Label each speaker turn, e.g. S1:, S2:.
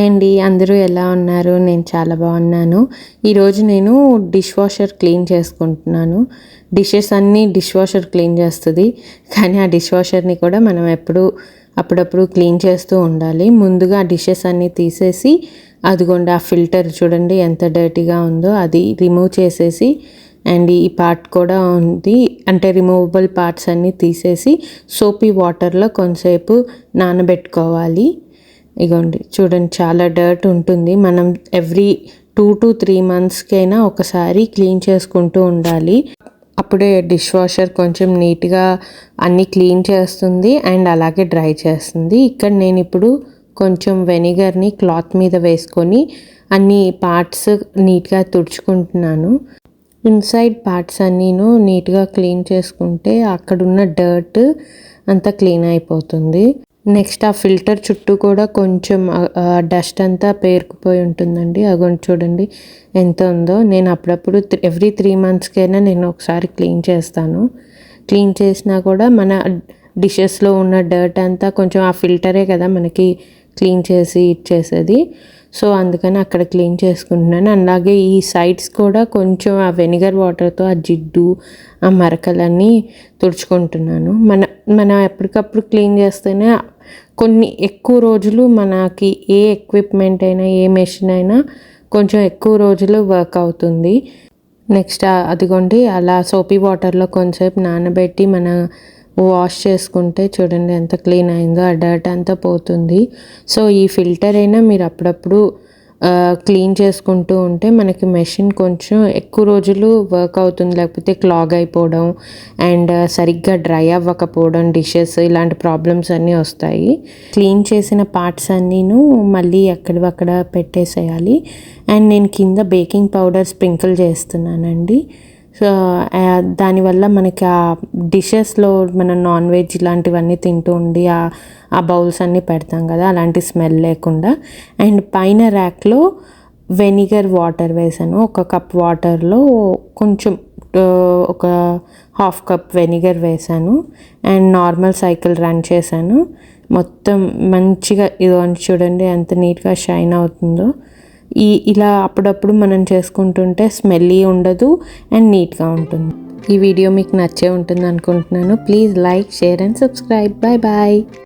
S1: Hi అండి, అందరూ ఎలా ఉన్నారు? నేను చాలా బాగున్నాను. ఈరోజు నేను డిష్ వాషర్ క్లీన్ చేసుకుంటున్నాను. డిషెస్ అన్నీ డిష్ వాషర్ క్లీన్ చేస్తుంది, కానీ ఆ డిష్ వాషర్ని కూడా మనం అప్పుడప్పుడు క్లీన్ చేస్తూ ఉండాలి. ముందుగా ఆ డిషెస్ అన్నీ తీసేసి, అదిగోండి ఆ ఫిల్టర్ చూడండి ఎంత డర్టీగా ఉందో, అది రిమూవ్ చేసేసి, అండ్ ఈ పార్ట్ కూడా ఉంది, అంటే రిమూవబుల్ పార్ట్స్ అన్నీ తీసేసి సోపీ వాటర్లో కొంతసేపు నానబెట్టుకోవాలి. ఇగోండి చూడండి, చాలా డర్ట్ ఉంటుంది. మనం ఎవ్రీ 2 to 3 మంత్స్కైనా ఒకసారి క్లీన్ చేసుకుంటూ ఉండాలి. అప్పుడే డిష్ వాషర్ కొంచెం నీట్గా అన్నీ క్లీన్ చేస్తుంది అండ్ అలాగే డ్రై చేస్తుంది. ఇక్కడ నేను ఇప్పుడు కొంచెం వెనిగర్ని క్లాత్ మీద వేసుకొని అన్ని పార్ట్స్ నీట్గా తుడుచుకుంటున్నాను. ఇన్సైడ్ పార్ట్స్ అన్నీను నీట్గా క్లీన్ చేసుకుంటే అక్కడున్న డర్ట్ అంతా క్లీన్ అయిపోతుంది. నెక్స్ట్ ఆ ఫిల్టర్ చుట్టూ కూడా కొంచెం డస్ట్ అంతా పేరుకుపోయి ఉంటుందండి. అగోండి చూడండి ఎంత ఉందో. నేను అప్పుడప్పుడు ఎవ్రీ 3 మంత్స్కైనా నేను ఒకసారి క్లీన్ చేస్తాను. క్లీన్ చేసినా కూడా మన డిషెస్లో ఉన్న డర్ట్ అంతా కొంచెం ఆ ఫిల్టరే కదా మనకి క్లీన్ చేసి ఇచ్చేసేది. సో అందుకని అక్కడ క్లీన్ చేసుకుంటున్నాను. అలాగే ఈ సైడ్స్ కూడా కొంచెం ఆ వెనిగర్ వాటర్తో ఆ జిడ్డు ఆ మరకలన్నీ తుడుచుకుంటున్నాను. మన ఎప్పటికప్పుడు క్లీన్ చేస్తేనే కొన్ని ఎక్కువ రోజులు మనకి ఏ ఎక్విప్మెంట్ అయినా ఏ మెషిన్ అయినా కొంచెం ఎక్కువ రోజులు వర్క్ అవుతుంది. నెక్స్ట్ అదిగోండి అలా సోపీ వాటర్లో కొంచెంసేపు నానబెట్టి వాష్ చేసుకుంటే చూడండి ఎంత క్లీన్ అయిందో, ఆ డర్ట్ అంతా పోతుంది. సో ఈ ఫిల్టర్ అయినా మీరు అప్పుడప్పుడు క్లీన్ చేసుకుంటూ ఉంటే మనకి మెషిన్ కొంచెం ఎక్కువ రోజులు వర్క్ అవుతుంది. లేకపోతే క్లాగ్ అయిపోవడం అండ్ సరిగ్గా డ్రై అవ్వకపోవడం, డిషెస్ ఇలాంటి ప్రాబ్లమ్స్ అన్నీ వస్తాయి. క్లీన్ చేసిన పార్ట్స్ అన్నీను మళ్ళీ ఎక్కడక్కడ పెట్టేసేయాలి. అండ్ నేను కింద బేకింగ్ పౌడర్ స్ప్రింకిల్ చేస్తున్నానండి. సో దానివల్ల మనకి ఆ డిషెస్లో మనం నాన్ వెజ్ ఇలాంటివన్నీ తింటూ ఉండి ఆ బౌల్స్ అన్నీ పెడతాం కదా, అలాంటి స్మెల్ లేకుండా. అండ్ పైన ర్యాక్లో వెనిగర్ వాటర్ వేసాను. 1 కప్ వాటర్లో కొంచెం ఒక 1/2 కప్ వెనిగర్ వేసాను అండ్ నార్మల్ సైకిల్ రన్ చేశాను. మొత్తం మంచిగా ఇదిగోండి చూడండి ఎంత నీట్గా షైన్ అవుతుందో. ఇలా అప్పుడప్పుడు మనం చేసుకుంటుంటే స్మెల్లీ ఉండదు అండ్ నీట్గా ఉంటుంది. ఈ వీడియో మీకు నచ్చే ఉంటుంది అనుకుంటున్నాను. Please like, share and subscribe. Bye bye.